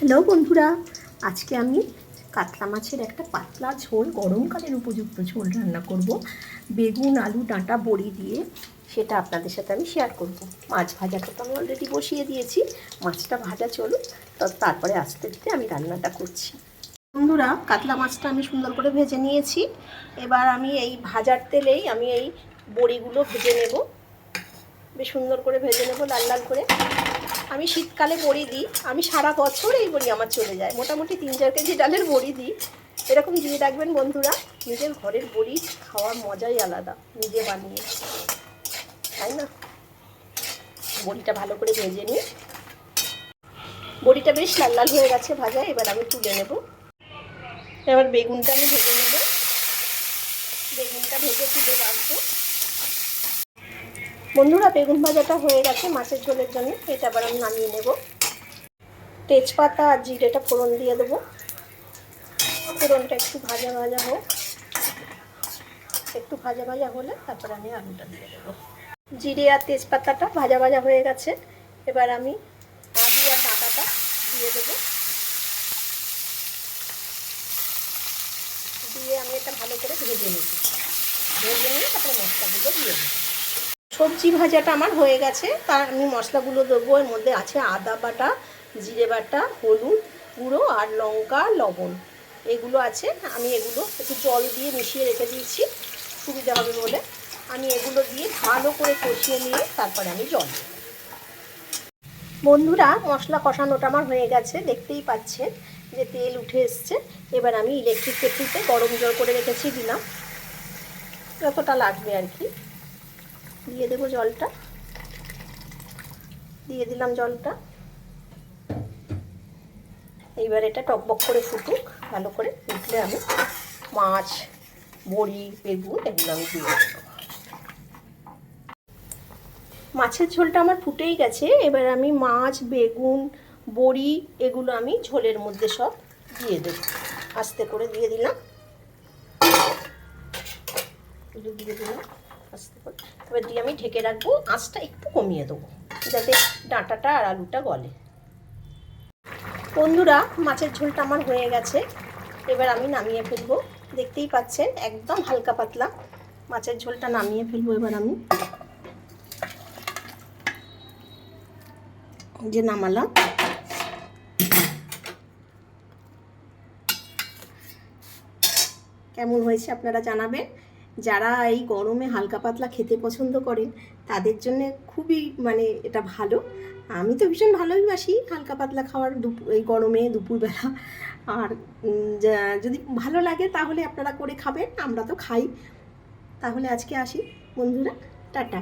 Hello বন্ধুরা, আজকে আমি কাতলা মাছের একটা পাতলা ঝোল, গরমকালের উপযুক্ত ঝোল রান্না করব বেগুন, আলু, ডাঁটা, বড়ি দিয়ে। সেটা আপনাদের সাথে আমি শেয়ার করব। মাছ ভাজাটা তো আমি অলরেডি বসিয়ে দিয়েছি, মাছটা ভাজা চলুক, তারপরে আস্তে আস্তে আমি রান্নাটা করছি। বন্ধুরা, কাতলা মাছটা আমি সুন্দর করে ভেজে নিয়েছি। এবার আমি এই ভাজার তেলেই আমি এই বড়িগুলো ভেজে নেব, বেশ সুন্দর করে ভেজে নেব লাল লাল করে। আমি শীতকালে বড়ি দিই, আমি সারা বছর এই বড়ি আমার চলে যায়, মোটামুটি 3-4 কেজি ডালের বড়ি দিই। এরকম দিয়ে রাখবেন বন্ধুরা, নিজের ঘরের বড়ি খাওয়ার মজাই আলাদা, নিজে বানিয়ে, তাই না? বড়িটা ভালো করে ভেজে নিই। বড়িটা বেশ লাল লাল হয়ে গেছে ভাজা, এবার আমি তুলে নেব। এবার বেগুনটা আমি ভেজে নেব, বেগুনটা ভেজে তুলে রাখবো। বন্ধুরা, বেগুন ভাজাটা হয়ে গেছে মাছের ঝোলের জন্য, এটা আবার আমি নামিয়ে নেব। তেজপাতা আর জিরেটা ফোড়ন দিয়ে দেবো। ফোড়নটা একটু ভাজা ভাজা হোক, একটু ভাজা ভাজা হলে তারপর আমি আলুটা দিয়ে দেবো। জিরে আর তেজপাতাটা ভাজা ভাজা হয়ে গেছে, এবার আমি আলু আর ডাঁটাটা দিয়ে দেবো। দিয়ে আমি এটা ভালো করে ভেজে নেব, ভেজে নিয়ে তারপরে মশলাগুলো দিয়ে দেবো। সবজি ভাজাটা আমার হয়ে গেছে, তার আমি মশলাগুলো দেবো। এর মধ্যে আছে আদা বাটা, জিরে বাটা, হলুদ গুঁড়ো আর লঙ্কা, লবণ, এগুলো আছে। আমি এগুলো একটু জল দিয়ে মিশিয়ে রেখে দিয়েছি সুবিধা হবে বলে। আমি এগুলো দিয়ে ভালো করে কষিয়ে নিয়ে তারপরে আমি জল দেব। বন্ধুরা, মশলা কষানোটা আমার হয়ে গেছে, দেখতেই পাচ্ছেন যে তেল উঠে এসছে। এবার আমি ইলেকট্রিক কেটলিতে গরম জল করে রেখেছি, দিলাম যতটা লাগবে আর কি। দিয়ে দেবো জলটা, দিয়ে দিলাম জলটা। এইবার এটা টকবক করে ফুটুক, ভালো করে ফুটলে আমি মাছ, বড়ি, বেগুন এগুলো আমি দিয়ে দেবো। মাছের ঝোলটা আমার ফুটেই গেছে, এবার আমি মাছ, বেগুন, বড়ি এগুলো আমি ঝোলের মধ্যে সব দিয়ে দেবো। আস্তে করে দিয়ে দিলাম, দিয়ে দিলাম আস্তে করে। এবার দিয়ে আমি ঢেকে রাখবো, আঁচটা একটু কমিয়ে দেবো যাতে ডাঁটাটা আর আলুটা গলে। বন্ধুরা, মাছের ঝোলটা আমার হয়ে গেছে, এবার আমি নামিয়ে ফেলবো। দেখতেই পাচ্ছেন একদম হালকা পাতলা মাছের ঝোলটা নামিয়ে ফেলবো। এবার আমি যে নামালাম, কেমন হয়েছে আপনারা জানাবেন। যারা এই গরমে হালকা পাতলা খেতে পছন্দ করেন তাদের জন্য খুবই এটা ভালো। আমি তো ভীষণ ভালোবাসি হালকা পাতলা খাওয়ার, এই গরমে দুপুরবেলা। আর যদি ভালো লাগে তাহলে আপনারা করে খাবেন, আমরা তো খাই। তাহলে আজকে আসি বন্ধুরা, টাটা।